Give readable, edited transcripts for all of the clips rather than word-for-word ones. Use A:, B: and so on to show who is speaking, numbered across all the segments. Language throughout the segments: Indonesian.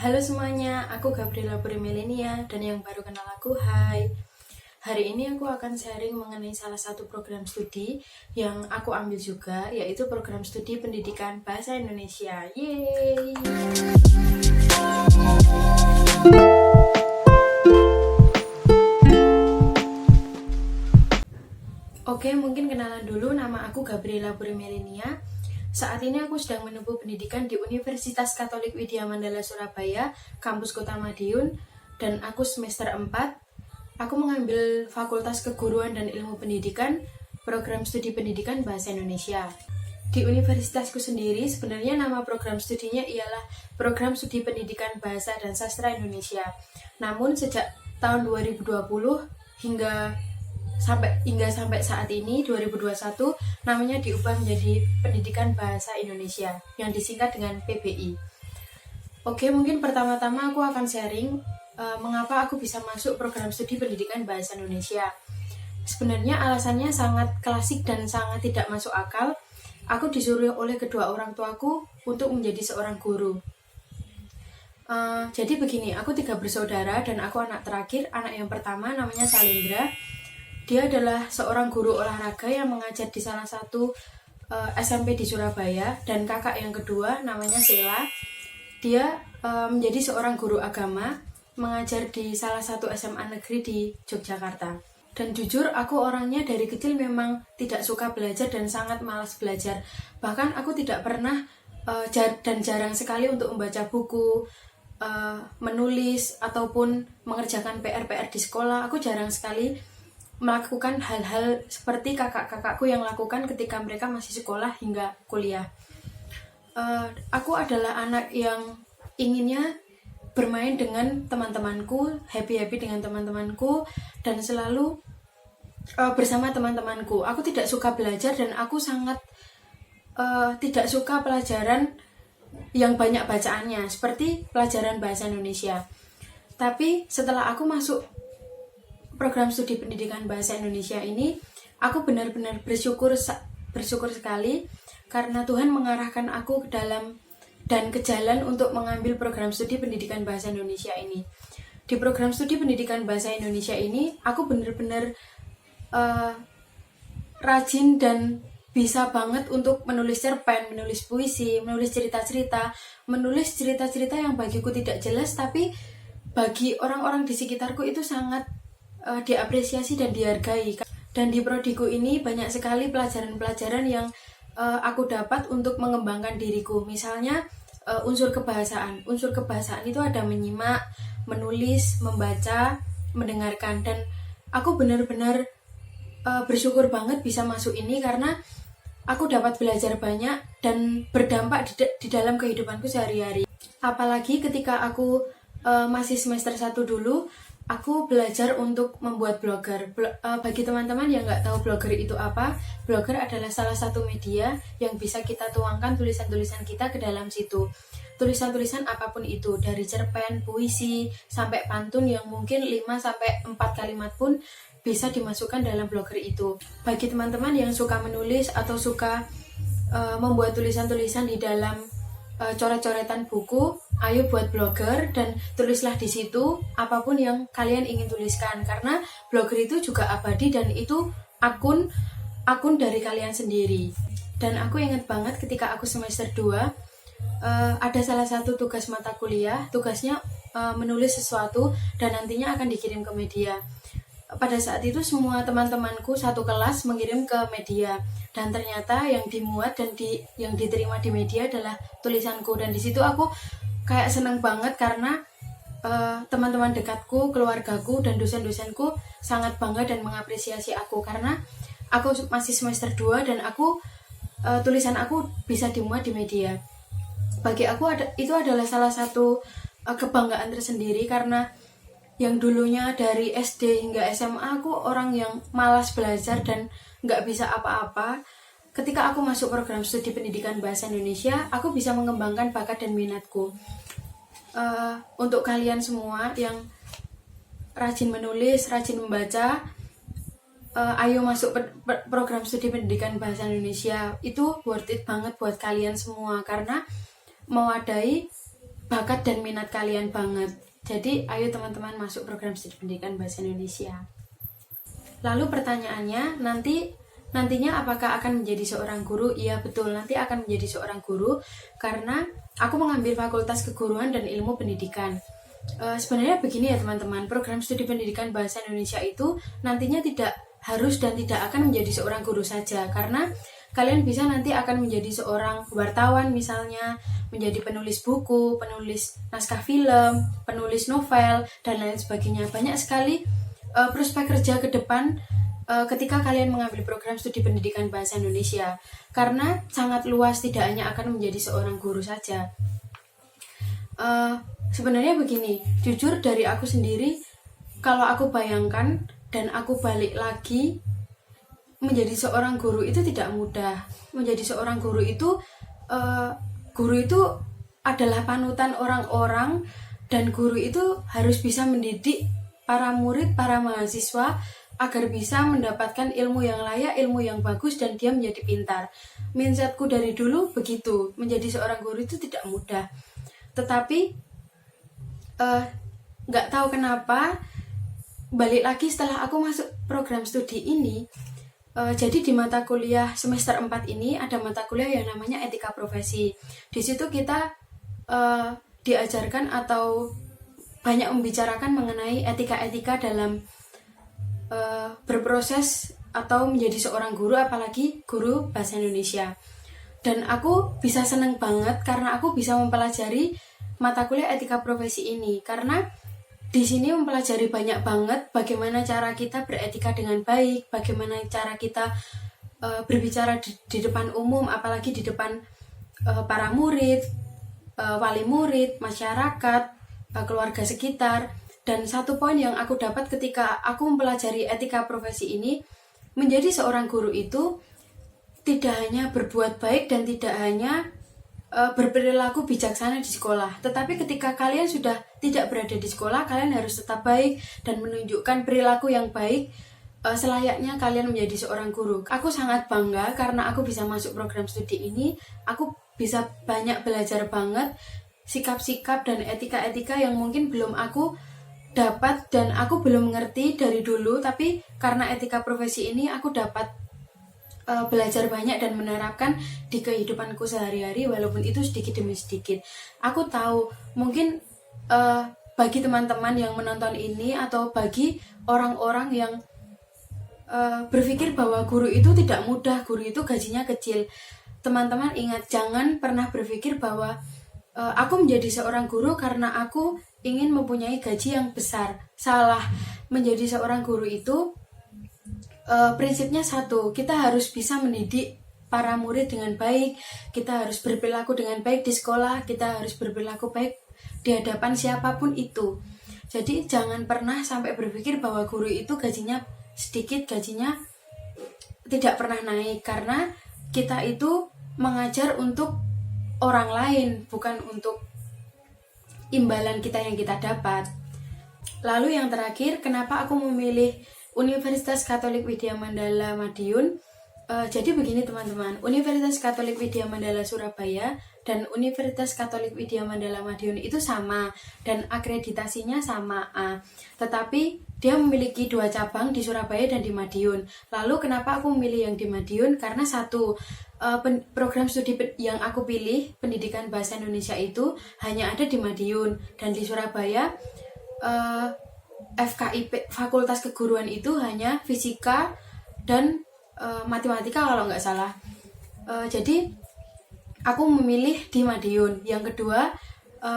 A: Halo semuanya, aku Gabriela Purimelenia dan yang baru kenal aku, hai. Hari ini aku akan sharing mengenai salah satu program studi yang aku ambil juga, yaitu program studi pendidikan bahasa Indonesia. Yeay! Oke, mungkin kenalan dulu, nama aku Gabriela Purimelenia. Saat ini aku sedang menempuh pendidikan di Universitas Katolik Widya Mandala Surabaya, kampus Kota Madiun, dan aku semester 4. Aku mengambil Fakultas Keguruan dan Ilmu Pendidikan, program studi pendidikan bahasa Indonesia. Di universitasku sendiri, sebenarnya nama program studinya ialah Program Studi Pendidikan Bahasa dan Sastra Indonesia. Namun sejak tahun 2020 sampai saat ini 2021 namanya diubah menjadi Pendidikan Bahasa Indonesia yang disingkat dengan PBI. Oke, mungkin pertama-tama aku akan sharing mengapa aku bisa masuk program studi pendidikan bahasa Indonesia. Sebenarnya alasannya sangat klasik dan sangat tidak masuk akal. Aku disuruh oleh kedua orang tuaku untuk menjadi seorang guru. Jadi begini, aku 3 bersaudara dan aku anak terakhir. Anak yang pertama namanya Salindra. Dia adalah seorang guru olahraga yang mengajar di salah satu SMP di Surabaya. Dan kakak yang kedua namanya Sheila. Dia menjadi seorang guru agama, mengajar di salah satu SMA negeri di Yogyakarta. Dan jujur, aku orangnya dari kecil memang tidak suka belajar dan sangat malas belajar. Bahkan aku tidak pernah dan jarang sekali untuk membaca buku, menulis, ataupun mengerjakan PR-PR di sekolah. Aku jarang sekali melakukan hal-hal seperti kakak-kakakku yang lakukan ketika mereka masih sekolah hingga kuliah. Aku adalah anak yang inginnya bermain dengan teman-temanku, happy-happy dengan teman-temanku, dan selalu bersama teman-temanku. Aku tidak suka belajar dan aku sangat tidak suka pelajaran yang banyak bacaannya, seperti pelajaran bahasa Indonesia. Tapi setelah aku masuk program studi pendidikan bahasa Indonesia ini, aku benar-benar bersyukur sekali karena Tuhan mengarahkan aku ke dalam dan ke jalan untuk mengambil program studi pendidikan bahasa Indonesia ini. Di program studi pendidikan bahasa Indonesia ini, aku benar-benar rajin dan bisa banget untuk menulis cerpen, menulis puisi, menulis cerita-cerita yang bagiku tidak jelas, tapi bagi orang-orang di sekitarku itu sangat diapresiasi dan dihargai. Dan di prodiku ini banyak sekali pelajaran-pelajaran yang aku dapat untuk mengembangkan diriku. Misalnya unsur kebahasaan. Unsur kebahasaan itu ada menyimak, menulis, membaca, mendengarkan. Dan aku benar-benar bersyukur banget bisa masuk ini karena aku dapat belajar banyak dan berdampak di dalam kehidupanku sehari-hari. Apalagi ketika aku masih semester 1 dulu, aku belajar untuk membuat blogger. Bagi teman-teman yang nggak tahu blogger itu apa, blogger adalah salah satu media yang bisa kita tuangkan tulisan-tulisan kita ke dalam situ. Tulisan-tulisan apapun itu, dari cerpen, puisi, sampai pantun yang mungkin 5-4 kalimat pun bisa dimasukkan dalam blogger itu. Bagi teman-teman yang suka menulis atau suka membuat tulisan-tulisan di dalam coret-coretan buku, ayo buat blogger dan tulislah di situ apapun yang kalian ingin tuliskan, karena blogger itu juga abadi dan itu akun dari kalian sendiri. Dan aku ingat banget ketika aku semester 2 ada salah satu tugas mata kuliah, tugasnya menulis sesuatu dan nantinya akan dikirim ke media. Pada saat itu semua teman-temanku satu kelas mengirim ke media, dan ternyata yang dimuat dan yang diterima di media adalah tulisanku. Dan di situ aku kayak seneng banget karena teman-teman dekatku, keluargaku, dan dosen-dosenku sangat bangga dan mengapresiasi aku karena aku masih semester 2 dan tulisan aku bisa dimuat di media. Bagi aku itu adalah salah satu kebanggaan tersendiri karena yang dulunya dari SD hingga SMA aku orang yang malas belajar dan nggak bisa apa-apa. Ketika aku masuk program studi pendidikan bahasa Indonesia, aku bisa mengembangkan bakat dan minatku. Untuk kalian semua yang rajin menulis, rajin membaca, ayo masuk program studi pendidikan bahasa Indonesia. Itu worth it banget buat kalian semua karena mewadahi bakat dan minat kalian banget. Jadi ayo teman-teman masuk program studi pendidikan bahasa Indonesia. Lalu pertanyaannya, nantinya apakah akan menjadi seorang guru? Iya betul, nanti akan menjadi seorang guru karena aku mengambil fakultas keguruan dan ilmu pendidikan. Sebenarnya begini ya teman-teman, program studi pendidikan bahasa Indonesia itu nantinya tidak harus dan tidak akan menjadi seorang guru saja, karena kalian bisa nanti akan menjadi seorang wartawan misalnya, menjadi penulis buku, penulis naskah film, penulis novel, dan lain sebagainya. Banyak sekali prospek kerja ke depan ketika kalian mengambil program studi pendidikan bahasa Indonesia, karena sangat luas, tidak hanya akan menjadi seorang guru saja. Sebenarnya begini, jujur dari aku sendiri, kalau aku bayangkan dan aku balik lagi, menjadi seorang guru itu tidak mudah. Menjadi seorang guru itu adalah panutan orang-orang, dan guru itu harus bisa mendidik para murid, para mahasiswa agar bisa mendapatkan ilmu yang layak, ilmu yang bagus, dan dia menjadi pintar. Mindsetku dari dulu begitu, menjadi seorang guru itu tidak mudah. Tetapi nggak tahu kenapa, balik lagi setelah aku masuk program studi ini, jadi di mata kuliah semester 4 ini ada mata kuliah yang namanya etika profesi. Di situ kita diajarkan atau banyak membicarakan mengenai etika-etika dalam berproses atau menjadi seorang guru, apalagi guru bahasa Indonesia. Dan aku bisa seneng banget karena aku bisa mempelajari mata kuliah etika profesi ini, karena di sini mempelajari banyak banget bagaimana cara kita beretika dengan baik, bagaimana cara kita berbicara di depan umum, apalagi di depan para murid, wali murid, masyarakat, keluarga sekitar. Dan satu poin yang aku dapat ketika aku mempelajari etika profesi ini, menjadi seorang guru itu tidak hanya berbuat baik dan tidak hanya berperilaku bijaksana di sekolah, tetapi ketika kalian sudah tidak berada di sekolah, kalian harus tetap baik dan menunjukkan perilaku yang baik selayaknya kalian menjadi seorang guru. Aku sangat bangga karena aku bisa masuk program studi ini. Aku bisa banyak belajar banget sikap-sikap dan etika-etika yang mungkin belum aku dapat dan aku belum mengerti dari dulu, tapi karena etika profesi ini aku dapat belajar banyak dan menerapkan di kehidupanku sehari-hari, walaupun itu sedikit demi sedikit. Aku tahu mungkin bagi teman-teman yang menonton ini atau bagi orang-orang yang berpikir bahwa guru itu tidak mudah, guru itu gajinya kecil, teman-teman ingat, jangan pernah berpikir bahwa aku menjadi seorang guru karena aku ingin mempunyai gaji yang besar. Salah. Menjadi seorang guru itu prinsipnya satu, kita harus bisa mendidik para murid dengan baik, kita harus berperilaku dengan baik di sekolah, kita harus berperilaku baik di hadapan siapapun itu. Jadi jangan pernah sampai berpikir bahwa guru itu gajinya sedikit, gajinya tidak pernah naik, karena kita itu mengajar untuk orang lain, bukan untuk imbalan kita yang kita dapat. Lalu yang terakhir, kenapa aku memilih Universitas Katolik Widya Mandala Madiun? Jadi begini teman-teman, Universitas Katolik Widya Mandala Surabaya dan Universitas Katolik Widya Mandala Madiun itu sama dan akreditasinya sama A. Tetapi dia memiliki 2 cabang di Surabaya dan di Madiun. Lalu kenapa aku memilih yang di Madiun? Karena satu, program studi yang aku pilih, pendidikan bahasa Indonesia itu hanya ada di Madiun, dan di Surabaya FKIP, Fakultas Keguruan itu hanya fisika dan matematika kalau nggak salah. Jadi aku memilih di Madiun. Yang kedua,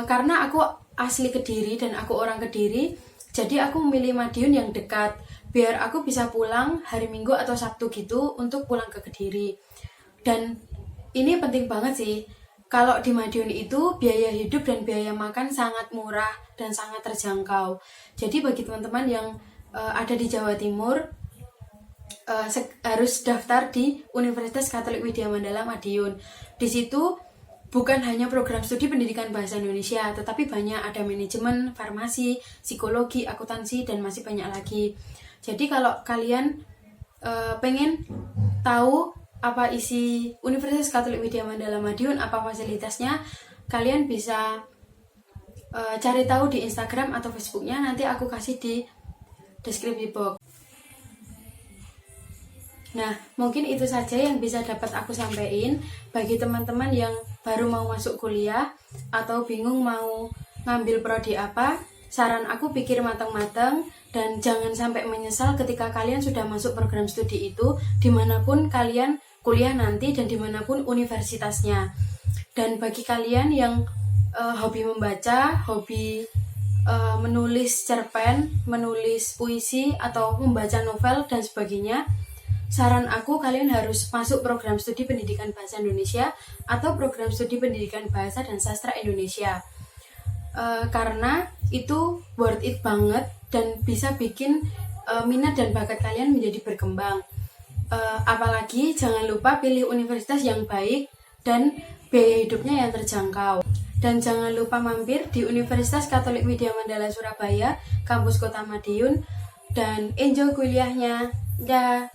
A: karena aku asli Kediri dan aku orang Kediri, jadi aku memilih Madiun yang dekat, biar aku bisa pulang hari Minggu atau Sabtu gitu untuk pulang ke Kediri. Dan ini penting banget sih, kalau di Madiun itu biaya hidup dan biaya makan sangat murah dan sangat terjangkau. Jadi bagi teman-teman yang ada di Jawa Timur, harus daftar di Universitas Katolik Widya Mandala Madiun. Di situ bukan hanya program studi pendidikan bahasa Indonesia, tetapi banyak, ada manajemen, farmasi, psikologi, akuntansi, dan masih banyak lagi. Jadi kalau kalian pengen tahu apa isi Universitas Katolik Widya Mandala Madiun, apa fasilitasnya, kalian bisa cari tahu di Instagram atau Facebooknya, nanti aku kasih di deskripsi box. Nah, mungkin itu saja yang bisa dapat aku sampaikan. Bagi teman-teman yang baru mau masuk kuliah atau bingung mau ngambil prodi apa, saran aku pikir matang-matang dan jangan sampai menyesal ketika kalian sudah masuk program studi itu, dimanapun kalian kuliah nanti dan dimanapun universitasnya. Dan bagi kalian yang hobi membaca, hobi menulis cerpen, menulis puisi, atau membaca novel dan sebagainya, saran aku kalian harus masuk program studi pendidikan bahasa Indonesia atau program studi pendidikan bahasa dan sastra Indonesia, karena itu worth it banget dan bisa bikin minat dan bakat kalian menjadi berkembang. Apalagi jangan lupa pilih universitas yang baik dan biaya hidupnya yang terjangkau. Dan jangan lupa mampir di Universitas Katolik Widya Mandala Surabaya, kampus Kota Madiun, dan enjoy kuliahnya. Dah.